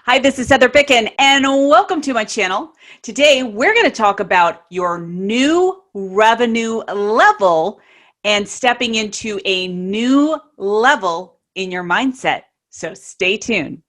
Hi, this is Heather Picken, and welcome to my channel. Today, we're going to talk about your new revenue level and stepping into a new level in your mindset. So stay tuned.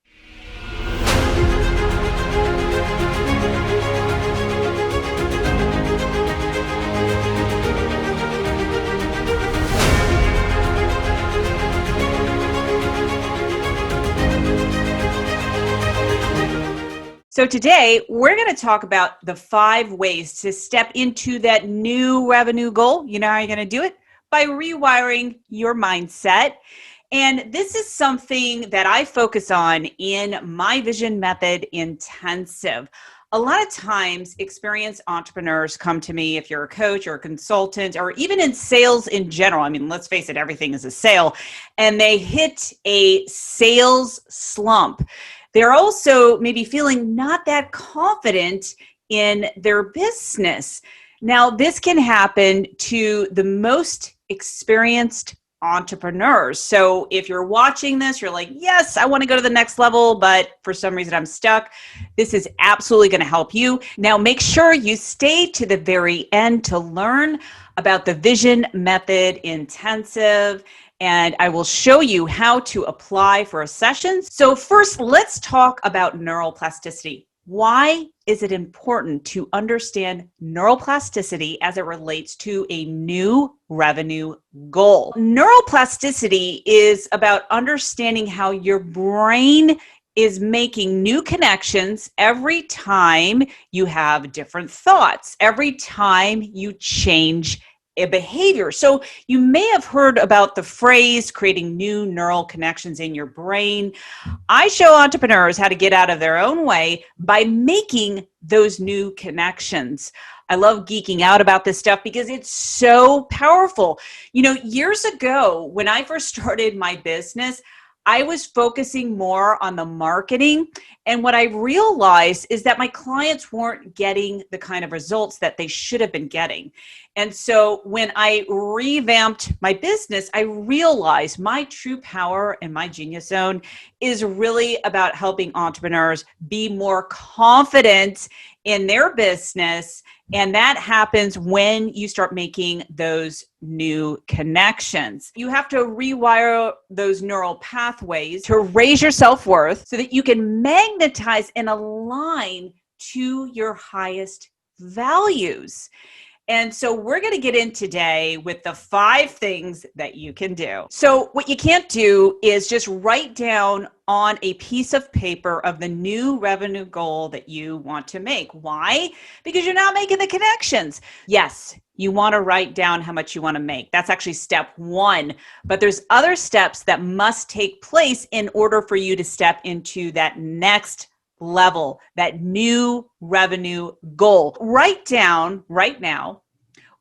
So today, we're going to talk about the 5 ways to step into that new revenue goal. You know how you're going to do it? By rewiring your mindset. And this is something that I focus on in my Vision Method Intensive. A lot of times, experienced entrepreneurs come to me, if you're a coach or a consultant, or even in sales in general. I mean, let's face it, everything is a sale. And they hit a sales slump. They're also maybe feeling not that confident in their business. Now, this can happen to the most experienced entrepreneurs. So if you're watching this, you're like, yes, I want to go to the next level, but for some reason I'm stuck. This is absolutely going to help you. Now, make sure you stay to the very end to learn about the Vision Method Intensive, and I will show you how to apply for a session. So first, let's talk about neuroplasticity. Why is it important to understand neuroplasticity as it relates to a new revenue goal? Neuroplasticity is about understanding how your brain is making new connections every time you have different thoughts, every time you change a behavior. So you may have heard about the phrase creating new neural connections in your brain. I show entrepreneurs how to get out of their own way by making those new connections. I love geeking out about this stuff because it's so powerful. You know, years ago, when I first started my business, I was focusing more on the marketing. And what I realized is that my clients weren't getting the kind of results that they should have been getting. And so when I revamped my business, I realized my true power and my genius zone is really about helping entrepreneurs be more confident in their business. And that happens when you start making those new connections. You have to rewire those neural pathways to raise your self-worth so that you can magnetize and align to your highest values. And so we're going to get in today with the 5 things that you can do. So what you can't do is just write down on a piece of paper of the new revenue goal that you want to make. Why? Because you're not making the connections. Yes, you want to write down how much you want to make. That's actually step 1. But there's other steps that must take place in order for you to step into that next level, that new revenue goal. Write down right now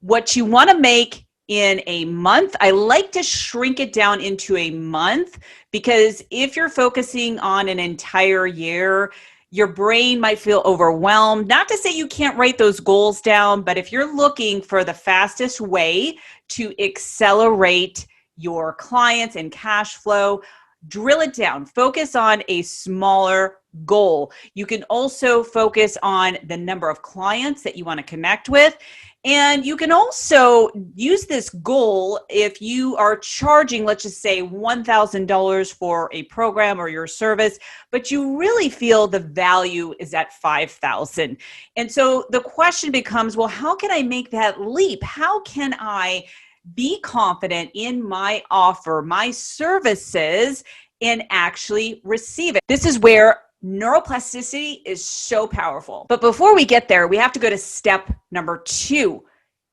what you want to make in a month. I like to shrink it down into a month because if you're focusing on an entire year, your brain might feel overwhelmed. Not to say you can't write those goals down, but if you're looking for the fastest way to accelerate your clients and cash flow, drill it down. Focus on a smaller goal. You can also focus on the number of clients that you want to connect with. And you can also use this goal if you are charging, let's just say $1,000 for a program or your service, but you really feel the value is at $5,000. And so the question becomes, well, how can I make that leap? How can I be confident in my offer, my services, and actually receive it? This is where neuroplasticity is so powerful. But before we get there, we have to go to step number 2.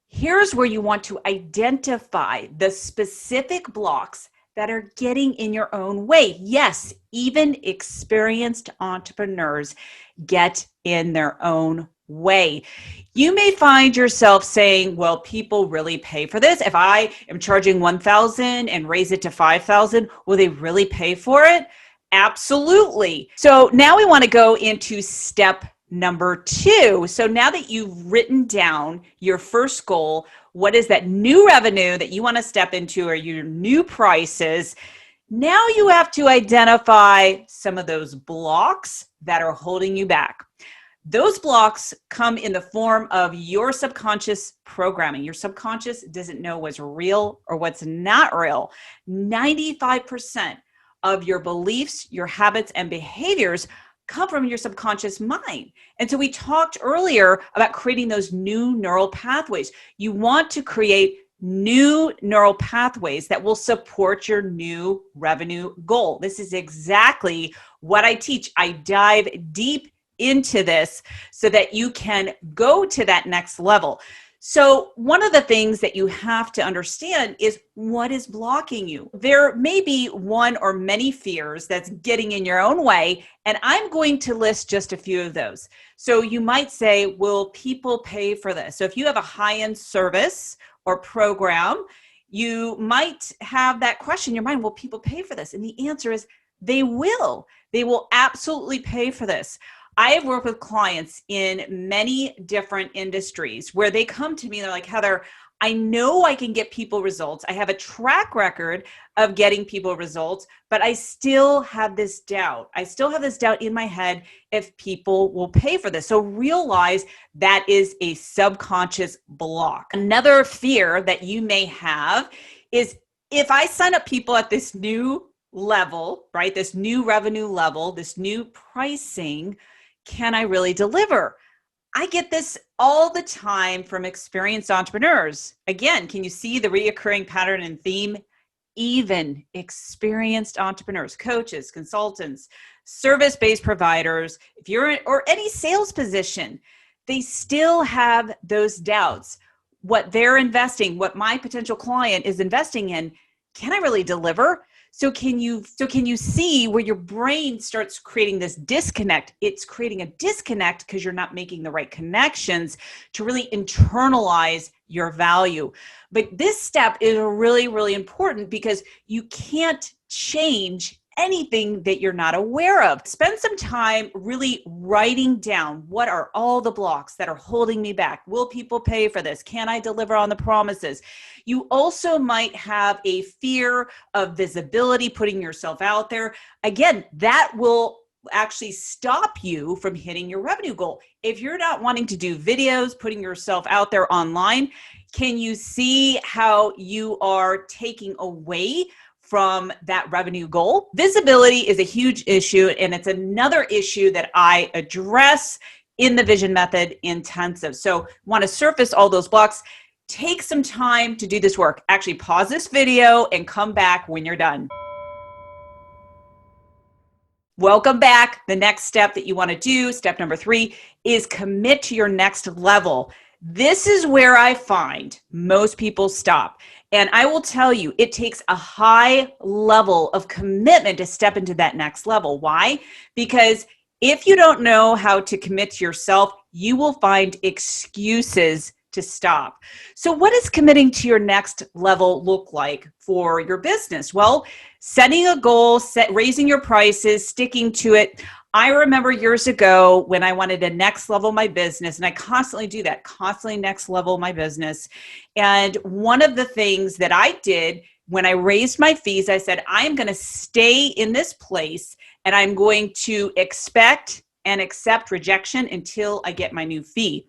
Here's where you want to identify the specific blocks that are getting in your own way. Yes, even experienced entrepreneurs get in their own way. You may find yourself saying, well, people really pay for this. If I am charging $1,000 and raise it to $5,000, will they really pay for it? Absolutely. So now we want to go into step number 2. So now that you've written down your first goal, what is that new revenue that you want to step into or your new prices? Now you have to identify some of those blocks that are holding you back. Those blocks come in the form of your subconscious programming. Your subconscious doesn't know what's real or what's not real. 95% of your beliefs, your habits, and behaviors come from your subconscious mind. And so we talked earlier about creating those new neural pathways. You want to create new neural pathways that will support your new revenue goal. This is exactly what I teach. I dive deep into this so that you can go to that next level. So one of the things that you have to understand is what is blocking you. There may be one or many fears that's getting in your own way, and I'm going to list just a few of those. So you might say, will people pay for this? So if you have a high-end service or program, you might have that question in your mind, will people pay for this? And the answer is they will. They will absolutely pay for this. I have worked with clients in many different industries where they come to me and they're like, Heather, I know I can get people results. I have a track record of getting people results, but I still have this doubt. I still have this doubt in my head if people will pay for this. So realize that is a subconscious block. Another fear that you may have is if I sign up people at this new level, right? This new revenue level, this new pricing, can I really deliver? I get this all the time from experienced entrepreneurs. Again, can you see the reoccurring pattern and theme? Even experienced entrepreneurs, coaches, consultants, service-based providers, if you're in, or any sales position, they still have those doubts. What they're investing, what my potential client is investing in, can I really deliver? So can you see where your brain starts creating this disconnect? It's creating a disconnect because you're not making the right connections to really internalize your value. But this step is really, really important because you can't change anything that you're not aware of. Spend some time really writing down what are all the blocks that are holding me back. Will people pay for this? Can I deliver on the promises? You also might have a fear of visibility, putting yourself out there. Again, that will actually stop you from hitting your revenue goal. If you're not wanting to do videos, putting yourself out there online, can you see how you are taking away from that revenue goal? Visibility is a huge issue, and it's another issue that I address in the Vision Method Intensive. So want to surface all those blocks. Take some time to do this work. Actually pause this video and come back when you're done. Welcome back. The next step that you want to do, step number 3, is commit to your next level. This is where I find most people stop. And I will tell you, it takes a high level of commitment to step into that next level. Why? Because if you don't know how to commit to yourself, you will find excuses to stop. So what does committing to your next level look like for your business? Well, setting a goal, raising your prices, sticking to it. I remember years ago when I wanted to next level my business, and I constantly do that, constantly next level my business. And one of the things that I did when I raised my fees, I said, I'm going to stay in this place and I'm going to expect and accept rejection until I get my new fee.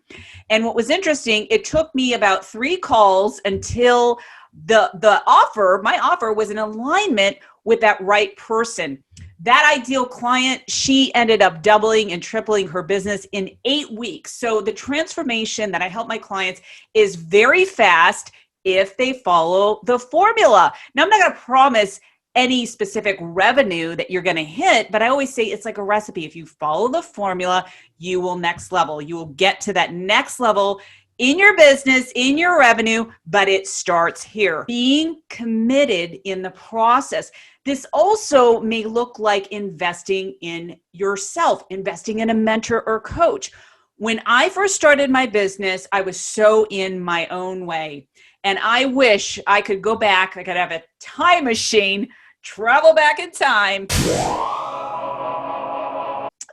And what was interesting, it took me about 3 calls until my offer was in alignment with that right person. That ideal client, she ended up doubling and tripling her business in 8 weeks. So the transformation that I help my clients is very fast if they follow the formula. Now, I'm not going to promise any specific revenue that you're going to hit, but I always say it's like a recipe. If you follow the formula, you will next level. You will get to that next level in your business, in your revenue, but it starts here. Being committed in the process. This also may look like investing in yourself, investing in a mentor or coach. When I first started my business, I was so in my own way. And I wish I could go back, I could have a time machine, travel back in time,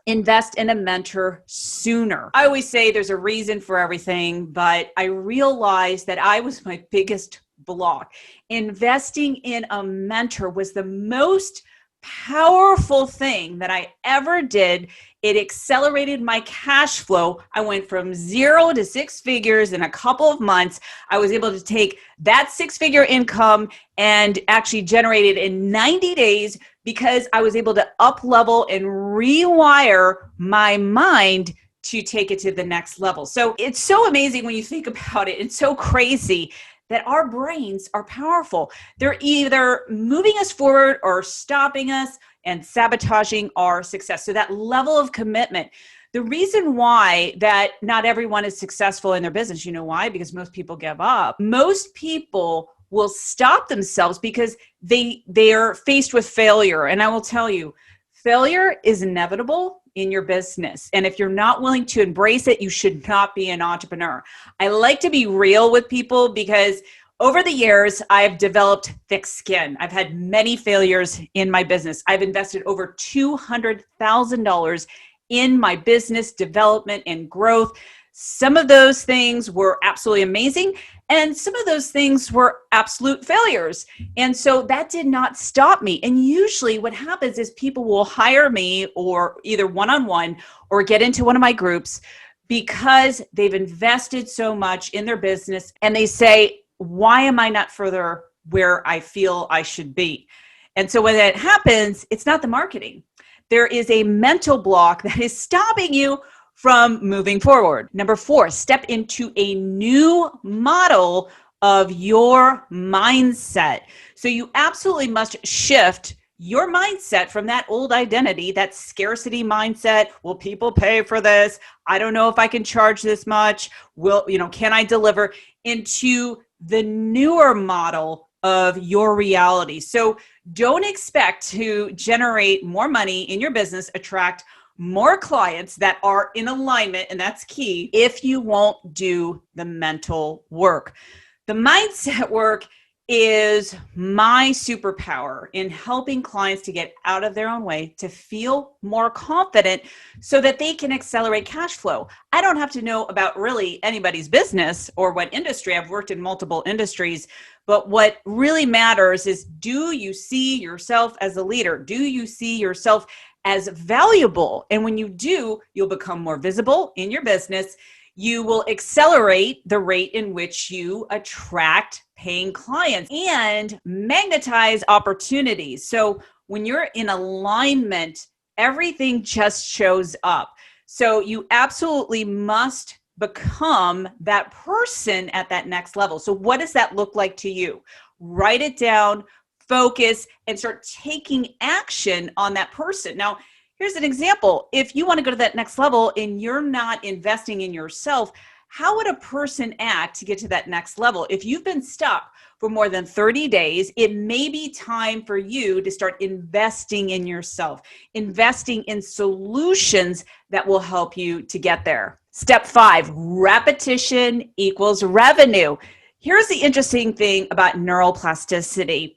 invest in a mentor sooner. I always say there's a reason for everything, but I realized that I was my biggest block. Investing in a mentor was the most powerful thing that I ever did. It accelerated my cash flow. I went from 0 to 6 figures in a couple of months. I was able to take that 6-figure income and actually generate it in 90 days because I was able to up level and rewire my mind to take it to the next level. So it's so amazing when you think about it. It's so crazy that our brains are powerful. They're either moving us forward or stopping us and sabotaging our success. So that level of commitment. The reason why that not everyone is successful in their business, you know why? Because most people give up. Most people will stop themselves because they are faced with failure. And I will tell you, failure is inevitable in your business. And if you're not willing to embrace it, you should not be an entrepreneur. I like to be real with people because over the years, I've developed thick skin. I've had many failures in my business. I've invested over $200,000 in my business development and growth. Some of those things were absolutely amazing, and some of those things were absolute failures. And so that did not stop me. And usually what happens is people will hire me or either one-on-one or get into one of my groups because they've invested so much in their business and they say, why am I not further where I feel I should be? And so when that happens, it's not the marketing. There is a mental block that is stopping you from moving forward. Number 4, step into a new model of your mindset. So you absolutely must shift your mindset from that old identity, that scarcity mindset. Will people pay for this? I don't know if I can charge this much. Can I deliver? Into the newer model of your reality. So don't expect to generate more money in your business, attract more clients that are in alignment, and that's key, if you won't do the mental work. The mindset work is my superpower in helping clients to get out of their own way, to feel more confident so that they can accelerate cash flow. I don't have to know about really anybody's business or what industry. I've worked in multiple industries, but what really matters is, do you see yourself as a leader? Do you see yourself as valuable? And when you do, you'll become more visible in your business. You will accelerate the rate in which you attract paying clients and magnetize opportunities. So when you're in alignment, everything just shows up. So you absolutely must become that person at that next level. So what does that look like to you? Write it down, focus, and start taking action on that person. Now, here's an example. If you want to go to that next level and you're not investing in yourself, how would a person act to get to that next level? If you've been stuck for more than 30 days, it may be time for you to start investing in yourself, investing in solutions that will help you to get there. Step 5, repetition equals revenue. Here's the interesting thing about neuroplasticity.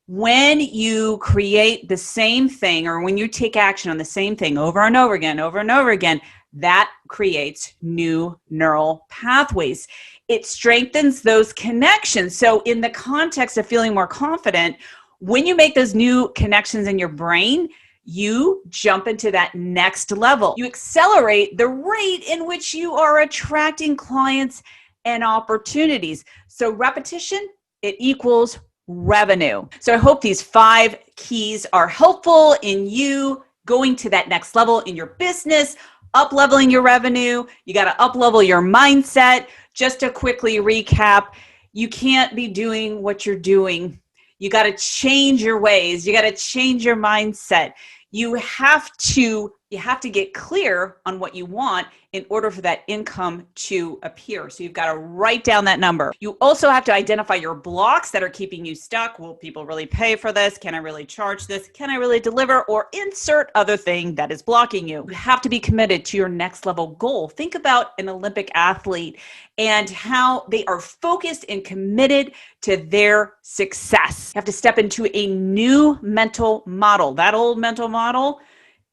When you create the same thing, or when you take action on the same thing over and over again, that creates new neural pathways. It strengthens those connections. So in the context of feeling more confident, when you make those new connections in your brain, you jump into that next level. You accelerate the rate in which you are attracting clients and opportunities. So repetition, it equals revenue. So I hope these 5 keys are helpful in you going to that next level in your business, up-leveling your revenue. You got to up-level your mindset. Just to quickly recap, you can't be doing what you're doing. You got to change your ways. You got to change your mindset. You have to get clear on what you want in order for that income to appear. So you've got to write down that number. You also have to identify your blocks that are keeping you stuck. Will people really pay for this? Can I really charge this? Can I really deliver? Or insert other thing that is blocking you. You have to be committed to your next level goal. Think about an Olympic athlete and how they are focused and committed to their success. You have to step into a new mental model. That old mental model,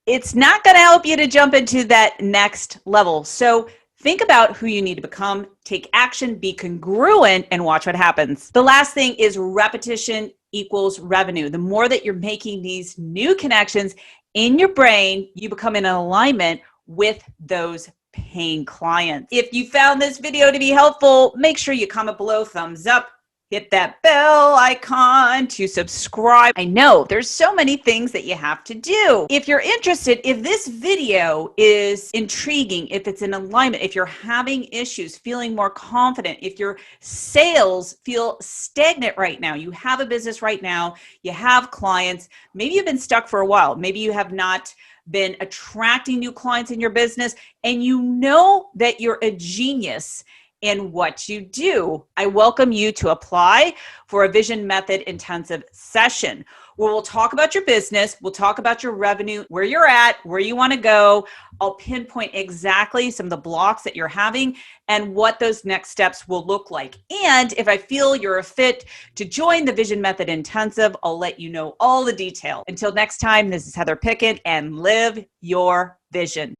it's not going to help you to jump into that next level. So Think about who you need to become, take action, be congruent, and watch what happens. The last thing is repetition equals revenue. The more that you're making these new connections in your brain, you become in alignment with those paying clients. If you found this video to be helpful, make sure you comment below, thumbs up, hit that bell icon to subscribe. I know there's so many things that you have to do. If you're interested, if this video is intriguing, if it's in alignment, if you're having issues, feeling more confident, if your sales feel stagnant right now, you have a business right now, you have clients, maybe you've been stuck for a while, maybe you have not been attracting new clients in your business, and you know that you're a genius in what you do, I welcome you to apply for a Vision Method intensive session where we'll talk about your business, we'll talk about your revenue, where you're at, where you want to go. I'll pinpoint exactly some of the blocks that you're having and what those next steps will look like. And if I feel you're a fit to join the Vision Method intensive, I'll let you know all the detail. Until next time, this is Heather Pickett, and live your vision.